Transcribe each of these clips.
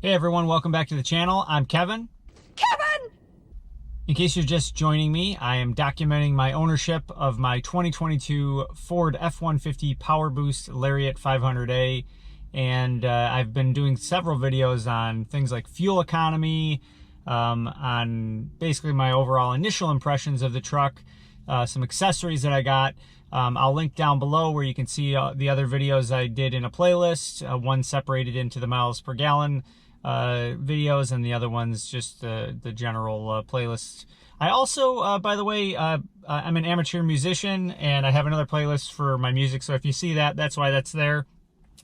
Hey everyone, welcome back to the channel. I'm Kevin. In case you're just joining me, I am documenting my ownership of my 2022 Ford F150 Powerboost Lariat 500A, and I've been doing several videos on things like fuel economy, on basically my overall initial impressions of the truck, some accessories that I got. I'll link down below where you can see the other videos I did in a playlist, one separated into the miles per gallon videos, and the other one's just the general playlist. I also, by the way, I'm an amateur musician, and I have another playlist for my music, so if you see that, that's why that's there.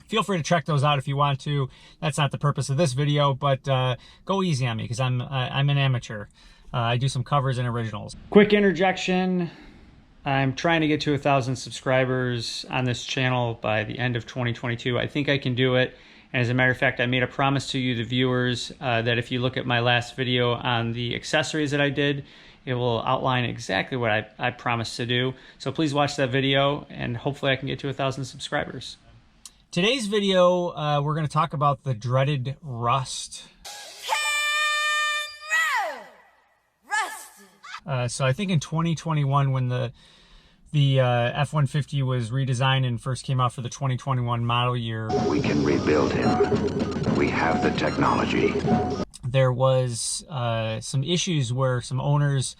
Feel free to check those out if you want to. That's not the purpose of this video, but go easy on me, because I'm an amateur. I do some covers and originals. Quick interjection. I'm trying to get to 1,000 subscribers on this channel by the end of 2022. I think I can do it. And as a matter of fact, I made a promise to you, the viewers, that if you look at my last video on the accessories that I did, it will outline exactly what I promised to do. So please watch that video, and hopefully I can get to 1,000 subscribers. Today's video, we're going to talk about the dreaded rust. So I think in 2021, when the F-150 was redesigned and first came out for the 2021 model year, we can rebuild him. We have the technology. There was some issues where some owners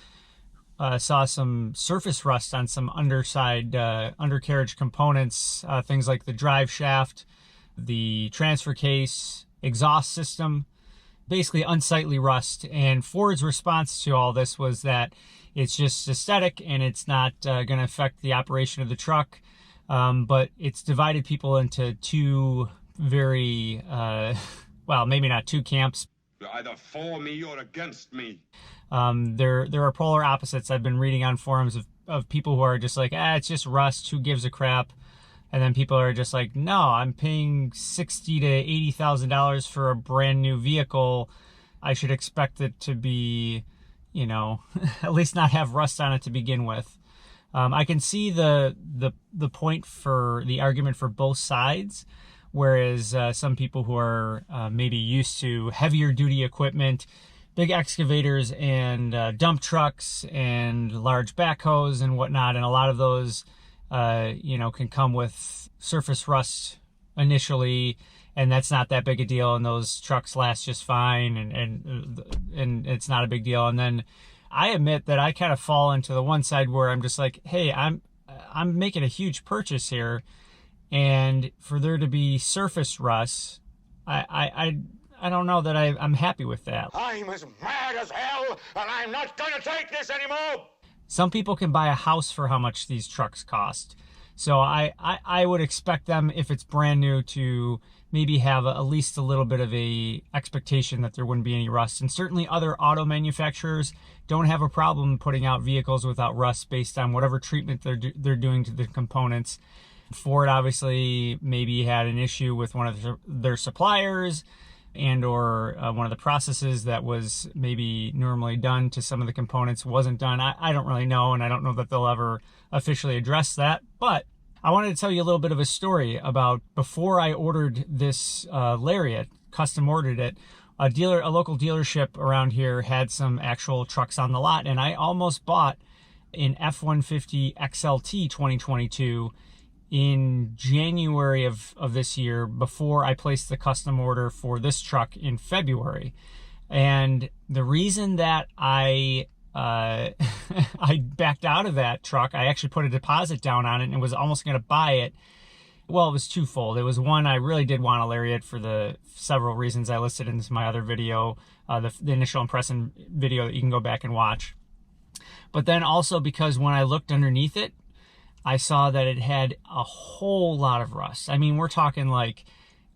saw some surface rust on some undercarriage components, things like the drive shaft, the transfer case, exhaust system, basically unsightly rust. And Ford's response to all this was that it's just aesthetic and it's not going to affect the operation of the truck. But it's divided people into two very, well, maybe not two camps. You're either for me or against me. There are polar opposites. I've been reading on forums of people who are just like, it's just rust, who gives a crap? And then people are just like, no, I'm paying $60,000 to $80,000 for a brand new vehicle. I should expect it to be, you know, at least not have rust on it to begin with. I can see the point for the argument for both sides, whereas some people who are maybe used to heavier duty equipment, big excavators and dump trucks and large backhoes and whatnot, and a lot of those you know, can come with surface rust initially, and that's not that big a deal, and those trucks last just fine, and it's not a big deal. And then I admit that I kind of fall into the one side where I'm just like, hey, I'm making a huge purchase here, and for there to be surface rust, I don't know that I'm happy with that. I'm as mad as hell, and I'm not gonna take this anymore! Some people can buy a house for how much these trucks cost. So I would expect them, if it's brand new, to maybe have at least a little bit of a expectation that there wouldn't be any rust. And certainly other auto manufacturers don't have a problem putting out vehicles without rust based on whatever treatment they're doing to the components. Ford obviously maybe had an issue with one of their suppliers, and or one of the processes that was maybe normally done to some of the components wasn't done. I don't really know, and I don't know that they'll ever officially address that. But I wanted to tell you a little bit of a story about before I ordered this Lariat, custom ordered it. A local dealership around here had some actual trucks on the lot, and I almost bought an F-150 XLT 2022 in January of this year, before I placed the custom order for this truck in February. And the reason that I backed out of that truck, I actually put a deposit down on it and was almost going to buy it. Well, it was twofold. It was one, I really did want a Lariat for the several reasons I listed in my other video, the initial impression video that you can go back and watch. But then also because when I looked underneath it, I saw that it had a whole lot of rust. I mean, we're talking like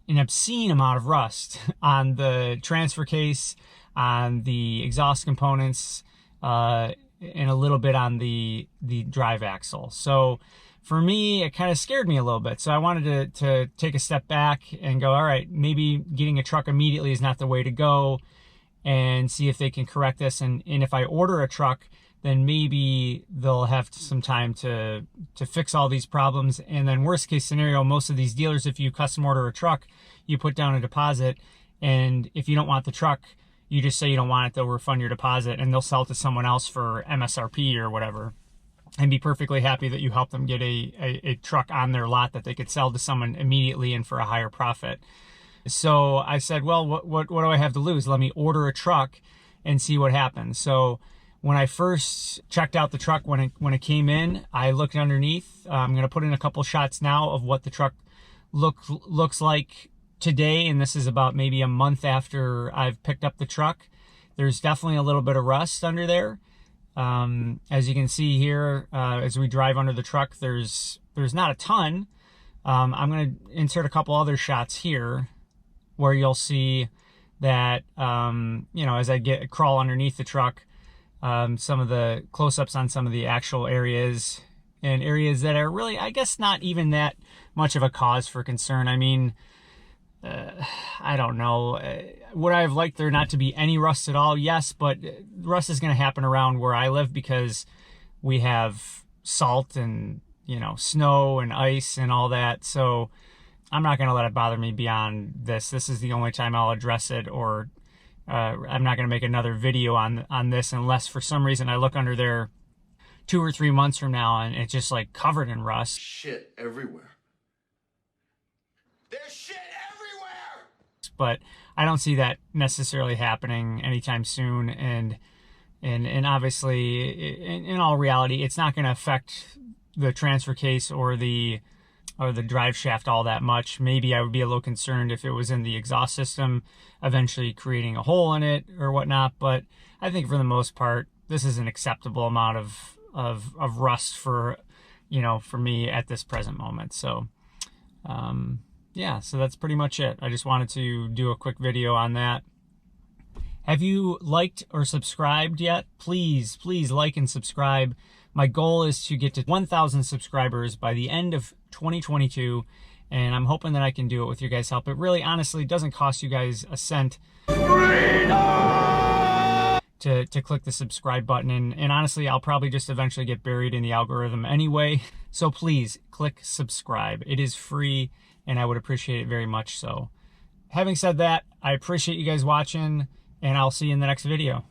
an obscene amount of rust on the transfer case, on the exhaust components, and a little bit on the drive axle. So for me, it kind of scared me a little bit. So I wanted to take a step back and go, all right, maybe getting a truck immediately is not the way to go, and see if they can correct this. And if I order a truck, then maybe they'll have some time to fix all these problems. And then worst case scenario, most of these dealers, if you custom order a truck, you put down a deposit And if you don't want the truck, you just say you don't want it, they'll refund your deposit and they'll sell it to someone else for MSRP or whatever, and be perfectly happy that you helped them get a truck on their lot that they could sell to someone immediately and for a higher profit. So I said, well, what do I have to lose? Let me order a truck and see what happens. So when I first checked out the truck, when it came in, I looked underneath. I'm going to put in a couple shots now of what the truck looks like today, and this is about maybe a month after I've picked up the truck. There's definitely a little bit of rust under there. As you can see here, as we drive under the truck, there's not a ton. I'm going to insert a couple other shots here where you'll see that, as I crawl underneath the truck, some of the close-ups on some of the actual areas and areas that are really, I guess, not even that much of a cause for concern. I mean, I don't know. Would I have liked there not to be any rust at all? Yes, but rust is going to happen around where I live because we have salt and, snow and ice and all that. So I'm not going to let it bother me beyond this. This is the only time I'll address it, or I'm not going to make another video on this unless for some reason I look under there 2 or 3 months from now and it's just like covered in rust. Shit everywhere. There's shit everywhere! But I don't see that necessarily happening anytime soon, and obviously, in all reality, it's not going to affect the transfer case or the drive shaft all that much. Maybe I would be a little concerned if it was in the exhaust system, eventually creating a hole in it or whatnot. But I think for the most part, this is an acceptable amount of rust for me at this present moment. So, yeah, so that's pretty much it. I just wanted to do a quick video on that. Have you liked or subscribed yet? Please like and subscribe. My goal is to get to 1,000 subscribers by the end of 2022, and I'm hoping that I can do it with your guys' help. It really, honestly, doesn't cost you guys a cent to click the subscribe button, and honestly, I'll probably just eventually get buried in the algorithm anyway. So please click subscribe. It is free, and I would appreciate it very much. So having said that, I appreciate you guys watching, and I'll see you in the next video.